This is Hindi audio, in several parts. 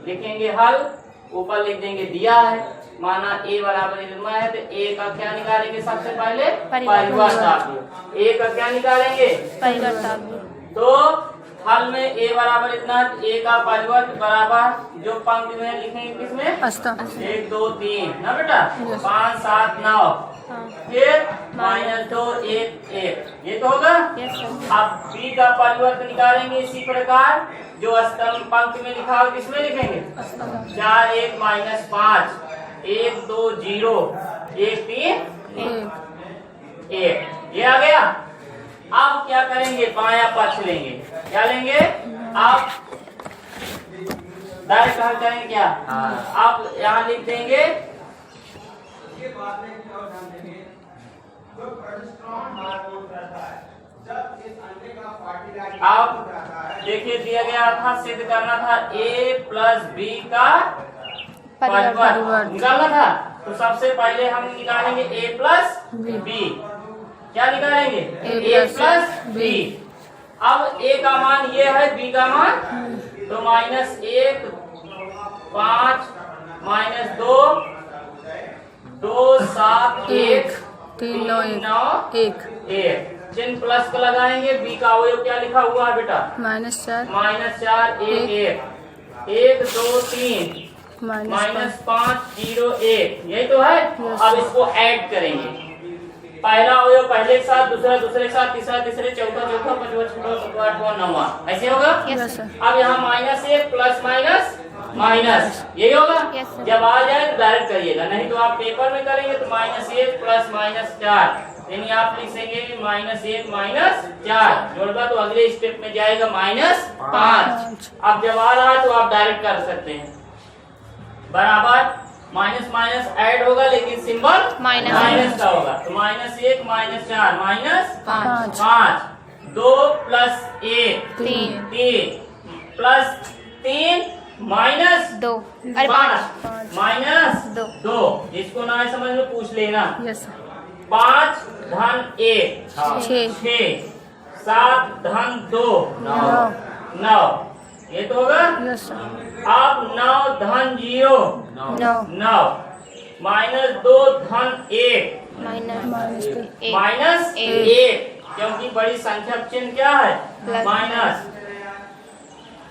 लिखेंगे हल, ऊपर लिख देंगे दिया है, माना a बराबर इतना है तो a का क्या निकालेंगे सबसे पहले परिवर्त। a का क्या निकालेंगे परिवर्त। तो हल में a बराबर इतना, a का परिवर्त बराबर जो पंक्ति में लिखेंगे किसमें 1 2 3 ना बेटा 5 7 9 फिर -2 1 1 ये तो होगा। अब b का परिवर्त निकालेंगे इसी प्रकार जो स्तंभ पंक्ति में लिखा हो किसमें लिखेंगे 4 1 -5 1 2 0 1 3 1 ये आ गया। अब क्या करेंगे बाया पक्ष लेंगे, क्या लेंगे आप डायरेक्ट हल करेंगे क्या आप यहाँ लिख देंगे अब देखिए दिया गया था सिद्ध करना था a प्लस b का परिवर्त निकालना था। तो सबसे पहले हम निकालेंगे a प्लस b, क्या निकालेंगे a प्लस b। अब a का मान ये है, b का मान तो -1 5 -2 2 7 1 3 9 1 चिन्ह प्लस का लगाएंगे। b का अवयव क्या लिखा हुआ है बेटा -4 1 1 2 3 -5 0 1 यही तो है। अब इसको ऐड करेंगे, पहला अवयव पहले के साथ, दूसरा दूसरे के साथ, तीसरा तीसरे, चौथा चौथा, पांचवा छठा सातवां आठवां नौवां, ऐसे होगा। अब यहाँ -1 प्लस माइनस यही होगा। जब आ जाए तो डायरेक्ट करिएगा, नहीं तो आप पेपर में करेंगे तो -1 प्लस -4 यानी आप लिखेंगे -1 -4 जोड़गा तो अगले स्टेप में जाएगा -5। अब जब आ रहा है तो आप डायरेक्ट कर सकते हैं, बराबर माइनस ऐड होगा लेकिन सिंबल माइनस का होगा। तो -1 -4 -5 2 प्लस 1 3 प्लस 3 -2 -2 इसको ना समझ में पूछ लेना। 5 धन 1 6 7 धन 2 9 ये तो होगा। अब 9 धन 0 9 -2 धन 1 -1 क्योंकि बड़ी संख्या चिन्ह क्या है माइनस,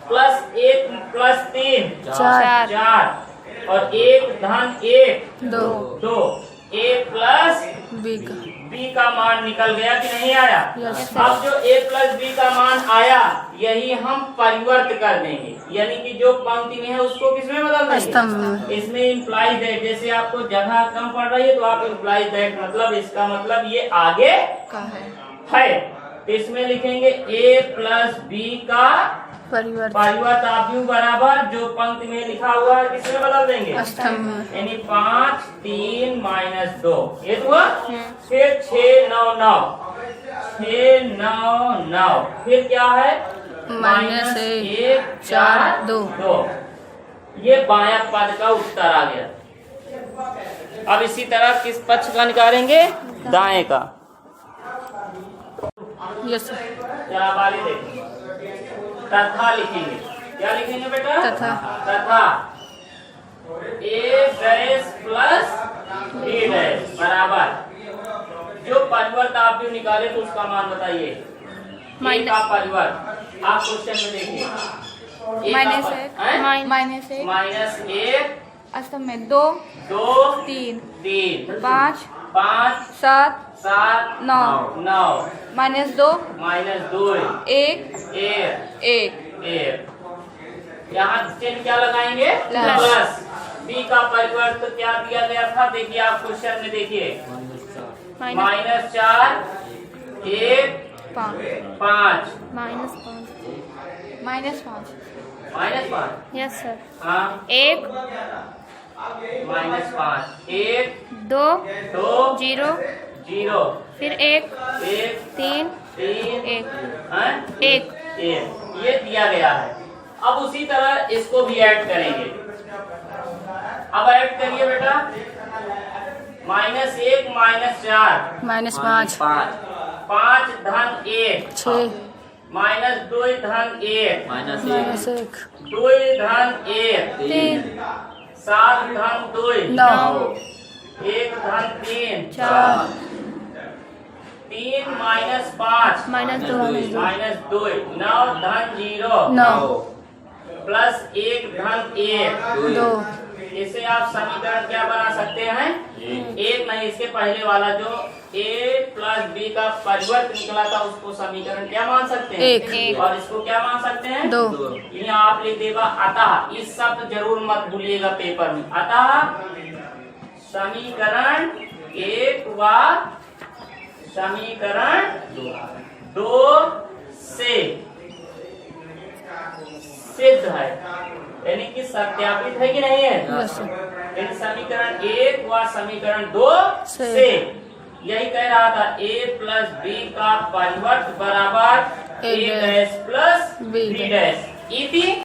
प्लस 1 प्लस 3 4 और 1 धन 1 2 a प्लस b का मान निकल गया कि नहीं आया। अब जो a प्लस b का मान आया यही हम परिवर्त कर देंगे, यानी कि जो पंक्ति में है उसको किसमें बदल देंगे इसमें इम्प्लाइज दैट। जैसे आपको जगह कम पड़ रही है तो आप इम्प्लाइज दैट मतलब इसका मतलब ये आगे का है तो इसमें लिखेंगे a प्लस b का परिवर्त आप बराबर जो पंक्ति में लिखा हुआ है किसमें बदल देंगे यानी 5 3 -2 ये तो हुआ। फिर 6 9 9 6 9 9 फिर क्या है -1 4 2 ये बायां पद का उत्तर आ गया। अब इसी तरह किस पक्ष का निकालेंगे दाएं का। क्या बारी देखिए तथा लिखेंगे, क्या लिखेंगे बेटा तथा a dash plus b dash बराबर जो परिवर्त आप जो निकाले तो उसका मान बताइए। a का परिवर्त आप क्वेश्चन में देखिए -1 अस्तम में 2 3 5 7 9 -2 1 यहाँ चिन्ह क्या लगाएंगे प्लस। b का परिवर्त क्या दिया गया था देखिए आप क्वेश्चन में देखिए -4 1 5 -5 यस सर हाँ 1 -5 1 2 0 फिर 1 3 1 ये दिया गया है। अब उसी तरह इसको भी ऐड करेंगे। अब ऐड करिए बेटा -1 -4 -5 5 धन 1 6 माइनस 2 धन 1 माइनस माइनस 1 एक 2 धन 1 तीन 7 धन 2 नौ 1 धन 3 चार 3 माइनस 5 माइनस दो माइनस 2 9 धन 0 नौ प्लस 1 धन 1 दो इसे आप समीकरण क्या बना सकते हैं? एक नहीं, इसके पहले वाला जो a प्लस बी का परिवर्त निकला था उसको समीकरण क्या मान सकते हैं? एक। और इसको क्या मान सकते हैं? दो यहाँ आप लिख देगा अतः, इस शब्द जरूर मत भूलिएगा पेपर में। अतः समीकरण 1 व समीकरण 2 से सिद्ध है, यानी कि सत्यापित है कि नहीं है? यस यानी समीकरण 1 व समीकरण 2 से। से यही कह रहा था a प्लस बी का परिवर्त बराबर a A dash plus B b dash इति